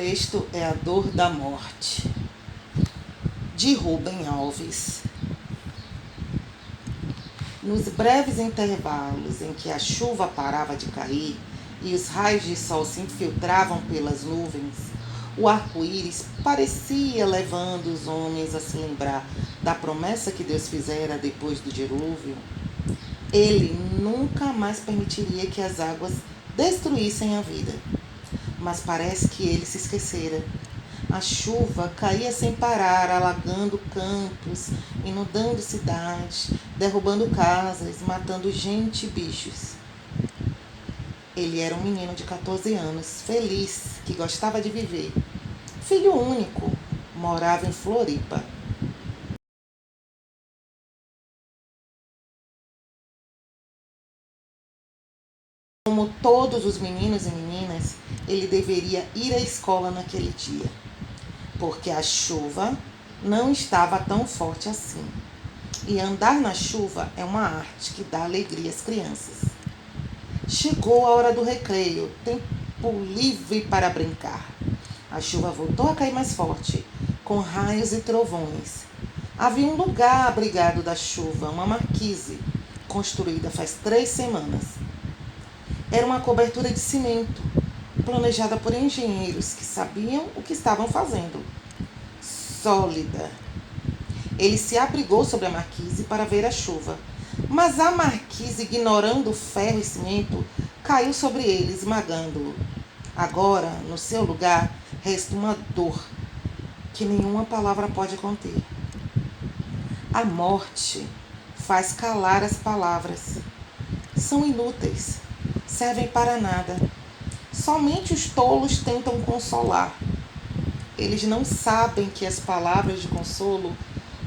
texto é A Dor da Morte, de Rubem Alves. Nos breves intervalos em que a chuva parava de cair e os raios de sol se infiltravam pelas nuvens, o arco-íris parecia levando os homens a se lembrar da promessa que Deus fizera depois do dilúvio. Ele nunca mais permitiria que as águas destruíssem a vida. Mas parece que ele se esquecera. A chuva caía sem parar, alagando campos, inundando cidades, derrubando casas, matando gente e bichos. Ele era um menino de 14 anos, feliz, que gostava de viver. Filho único, morava em Floripa. Como todos os meninos e meninas, ele deveria ir à escola naquele dia, porque a chuva não estava tão forte assim. E andar na chuva é uma arte que dá alegria às crianças. Chegou a hora do recreio, tempo livre para brincar. A chuva voltou a cair mais forte, com raios e trovões. Havia um lugar abrigado da chuva, uma marquise, construída faz 3 semanas. Era uma cobertura de cimento, planejada por engenheiros que sabiam o que estavam fazendo. Sólida. Ele se abrigou sobre a marquise para ver a chuva, mas a marquise, ignorando o ferro e cimento, caiu sobre ele, esmagando-o. Agora, no seu lugar, resta uma dor que nenhuma palavra pode conter. A morte faz calar as palavras. São inúteis, servem para nada. Somente os tolos tentam consolar. Eles não sabem que as palavras de consolo,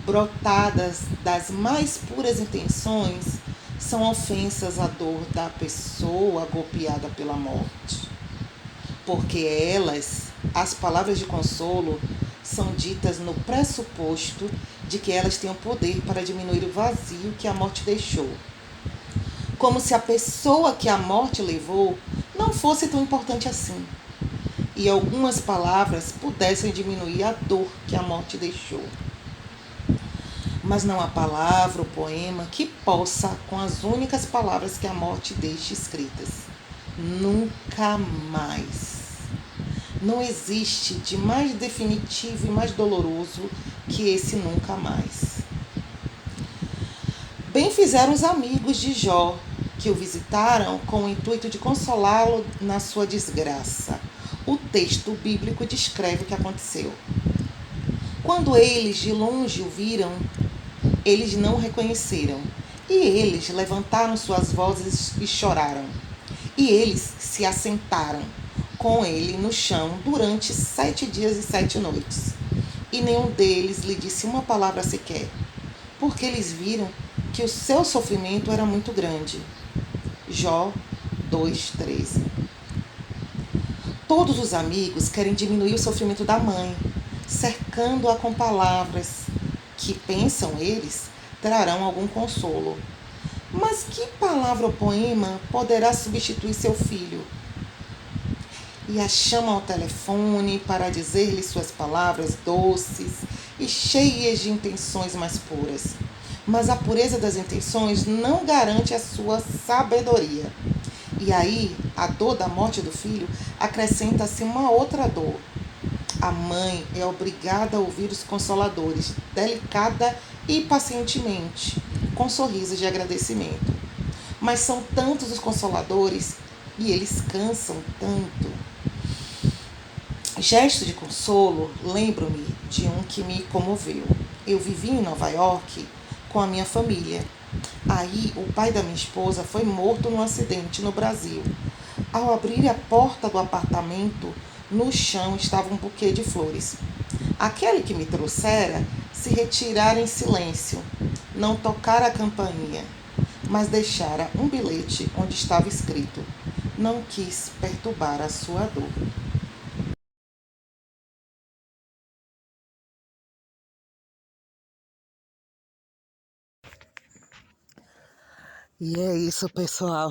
brotadas das mais puras intenções, são ofensas à dor da pessoa golpeada pela morte. Porque elas, as palavras de consolo, são ditas no pressuposto de que elas têm o poder para diminuir o vazio que a morte deixou. Como se a pessoa que a morte levou não fosse tão importante assim. E algumas palavras pudessem diminuir a dor que a morte deixou. Mas não há palavra ou poema que possa, com as únicas palavras que a morte deixa escritas. Nunca mais. Não existe de mais definitivo e mais doloroso que esse nunca mais. Bem fizeram os amigos de Jó, que o visitaram com o intuito de consolá-lo na sua desgraça. O texto bíblico descreve o que aconteceu. Quando eles de longe o viram, eles não o reconheceram. E eles levantaram suas vozes e choraram. E eles se assentaram com ele no chão durante 7 dias e 7 noites. E nenhum deles lhe disse uma palavra sequer, porque eles viram que o seu sofrimento era muito grande. Jó 2:13. Todos os amigos querem diminuir o sofrimento da mãe, cercando-a com palavras que, pensam eles, trarão algum consolo. Mas que palavra ou poema poderá substituir seu filho? E a chamam ao telefone para dizer-lhe suas palavras doces e cheias de intenções mais puras. Mas a pureza das intenções não garante a sua sabedoria. E aí, a dor da morte do filho acrescenta-se uma outra dor. A mãe é obrigada a ouvir os consoladores, delicada e pacientemente, com sorrisos de agradecimento. Mas são tantos os consoladores e eles cansam tanto. Gesto de consolo, lembro-me de um que me comoveu. Eu vivi em Nova York com a minha família. Aí, o pai da minha esposa foi morto num acidente no Brasil. Ao abrir a porta do apartamento, no chão estava um buquê de flores. Aquele que me trouxera se retirara em silêncio, não tocara a campainha, mas deixara um bilhete onde estava escrito: não quis perturbar a sua dor. E é isso, pessoal.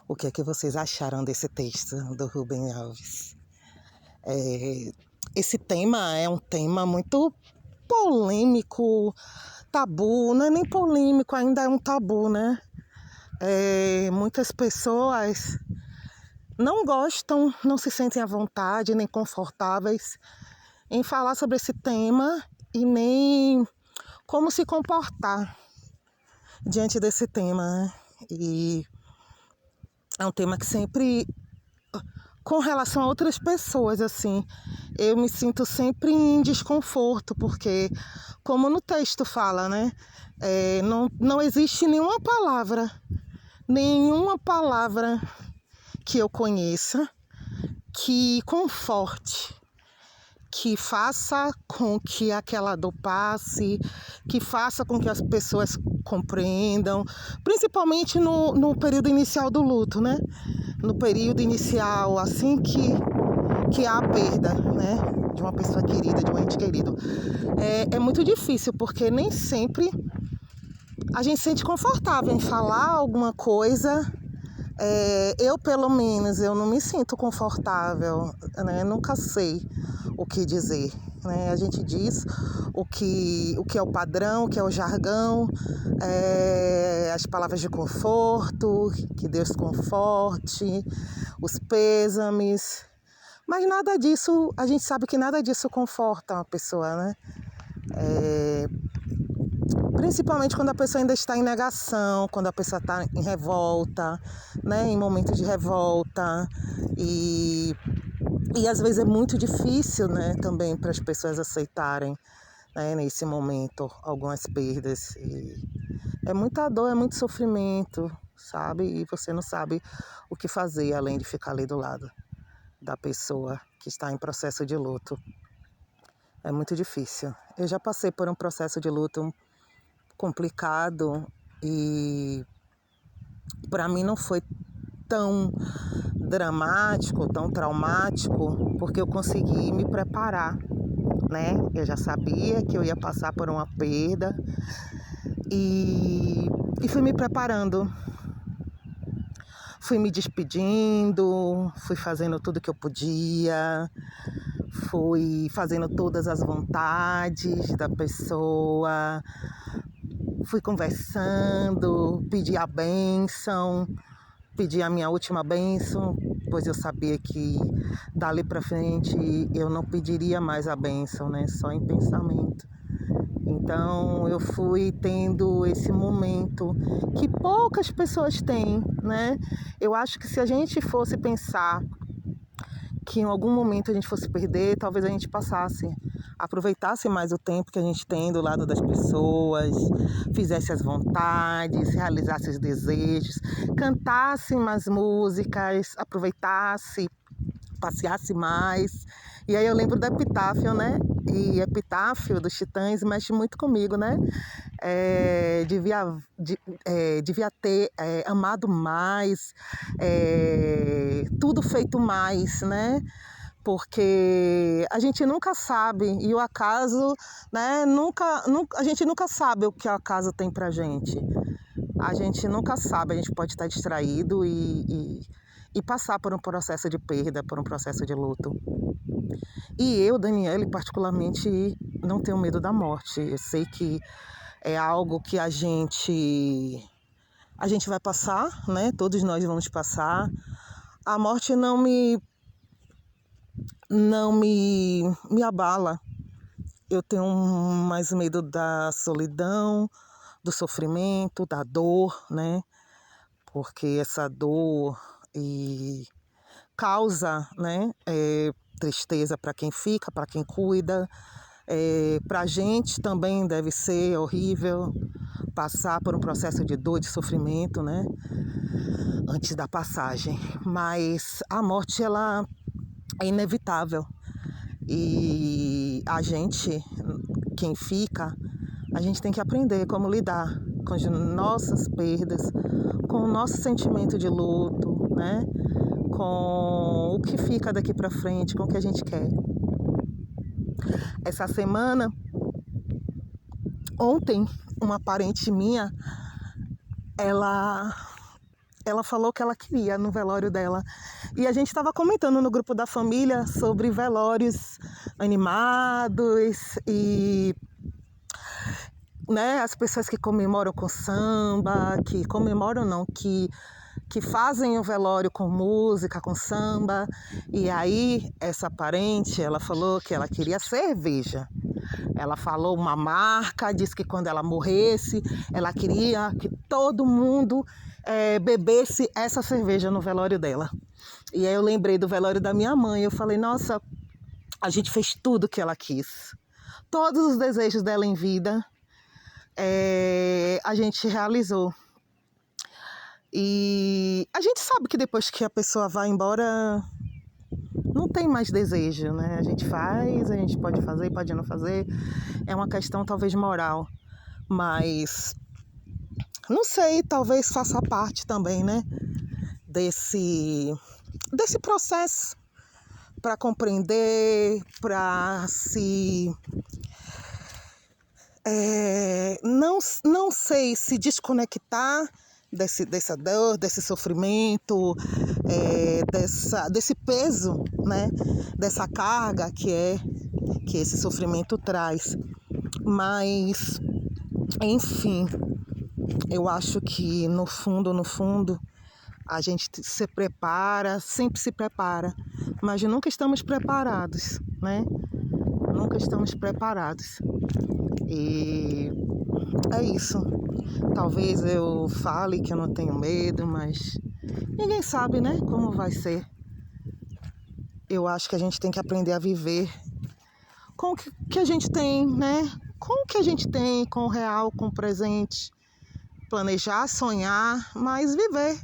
O que é que vocês acharam desse texto do Rubem Alves? Esse tema é um tema muito polêmico, tabu, não é nem polêmico, ainda é um tabu, né? Muitas pessoas não gostam, não se sentem à vontade, nem confortáveis em falar sobre esse tema e nem como se comportar diante desse tema, né? E é um tema que sempre, com relação a outras pessoas, assim, eu me sinto sempre em desconforto, porque, como no texto fala, né? Não existe nenhuma palavra que eu conheça que conforte, que faça com que aquela dor passe, que faça com que as pessoas compreendam, principalmente no período inicial do luto, né? No período inicial, assim que há a perda, né? De uma pessoa querida, de um ente querido. É muito difícil, porque nem sempre a gente se sente confortável em falar alguma coisa. Eu, pelo menos, eu não me sinto confortável, né? Nunca sei o que dizer, né? A gente diz o que é o padrão, o que é o jargão, as palavras de conforto, que Deus conforte, os pêsames, mas nada disso, a gente sabe que nada disso conforta uma pessoa, né? Principalmente quando a pessoa ainda está em negação, quando a pessoa está em revolta, né? Em momento de revolta. E às vezes é muito difícil, né? Também para as pessoas aceitarem, né? Nesse momento, algumas perdas. E é muita dor, é muito sofrimento, sabe? E você não sabe o que fazer além de ficar ali do lado da pessoa que está em processo de luto. É muito difícil. Eu já passei por um processo de luto complicado e para mim não foi tão dramático, tão traumático, porque eu consegui me preparar, né? Eu já sabia que eu ia passar por uma perda e fui me preparando. Fui me despedindo, fui fazendo tudo que eu podia, fui fazendo todas as vontades da pessoa, fui conversando, pedi a bênção, pedi a minha última bênção, pois eu sabia que dali para frente eu não pediria mais a bênção, né? Só em pensamento. Então eu fui tendo esse momento que poucas pessoas têm, né? Eu acho que se a gente fosse pensar que em algum momento a gente fosse perder, talvez a gente aproveitasse mais o tempo que a gente tem do lado das pessoas, fizesse as vontades, realizasse os desejos, cantasse mais músicas, aproveitasse, passeasse mais. E aí eu lembro do Epitáfio, né? E Epitáfio dos Titãs mexe muito comigo, né? Devia ter amado mais, tudo feito mais, né? Porque a gente nunca sabe, e o acaso, né? A gente nunca sabe o que o acaso tem pra gente. A gente nunca sabe, a gente pode estar distraído e passar por um processo de perda, por um processo de luto. E eu, Daniele, particularmente, não tenho medo da morte. Eu sei que é algo que a gente vai passar, né? Todos nós vamos passar. A morte não me abala. Eu tenho mais medo da solidão, do sofrimento, da dor, né? Porque essa dor causa, né, tristeza para quem fica, para quem cuida. Para a gente também deve ser horrível passar por um processo de dor, de sofrimento, né? Antes da passagem. Mas a morte, ela é inevitável. E a gente, quem fica, a gente tem que aprender como lidar com as nossas perdas, com o nosso sentimento de luto, né? Com o que fica daqui para frente, com o que a gente quer. Essa semana, ontem, uma parente minha, ela ela falou que ela queria no velório dela. E a gente estava comentando no grupo da família sobre velórios animados e, né, as pessoas que comemoram com samba, que comemoram não, que fazem o velório com música, com samba. E aí essa parente, ela falou que ela queria cerveja. Ela falou uma marca, disse que quando ela morresse, ela queria que todo mundo bebesse essa cerveja no velório dela. E aí eu lembrei do velório da minha mãe. Eu falei, nossa, a gente fez tudo o que ela quis. Todos os desejos dela em vida, a gente realizou. E a gente sabe que depois que a pessoa vai embora, não tem mais desejo, né? A gente faz, a gente pode fazer, pode não fazer. É uma questão talvez moral, mas não sei, talvez faça parte também, né? Desse processo para compreender, para se... não sei se desconectar dessa dor, desse sofrimento, desse peso, né? Dessa carga que esse sofrimento traz. Mas, enfim, eu acho que no fundo, a gente se prepara, sempre se prepara, mas nunca estamos preparados, né? Nunca estamos preparados. E é isso. Talvez eu fale que eu não tenho medo, mas ninguém sabe, né, como vai ser. Eu acho que a gente tem que aprender a viver com o que a gente tem, né? Com o que a gente tem, com o real, com o presente. Planejar, sonhar, mas viver,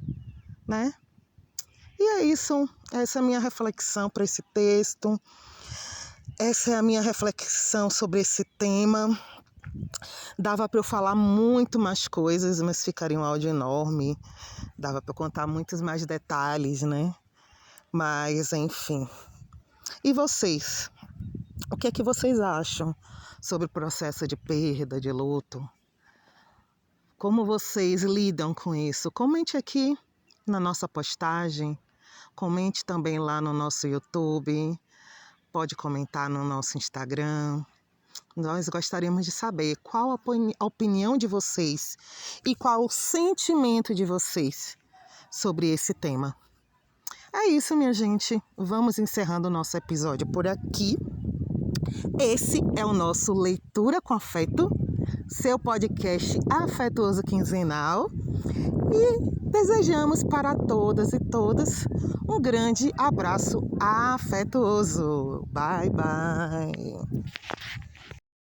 né? E é isso. Essa é a minha reflexão para esse texto. Essa é a minha reflexão sobre esse tema. Dava para eu falar muito mais coisas, mas ficaria um áudio enorme. Dava para eu contar muitos mais detalhes, né? Mas, enfim. E vocês? O que é que vocês acham sobre o processo de perda, de luto? Como vocês lidam com isso? Comente aqui na nossa postagem. Comente também lá no nosso YouTube. Pode comentar no nosso Instagram. Nós gostaríamos de saber qual a opinião de vocês e qual o sentimento de vocês sobre esse tema. É isso, minha gente. Vamos encerrando o nosso episódio por aqui. Esse é o nosso Leitura com Afeto, seu podcast afetuoso quinzenal. E desejamos para todas e todas um grande abraço afetuoso. Bye, bye.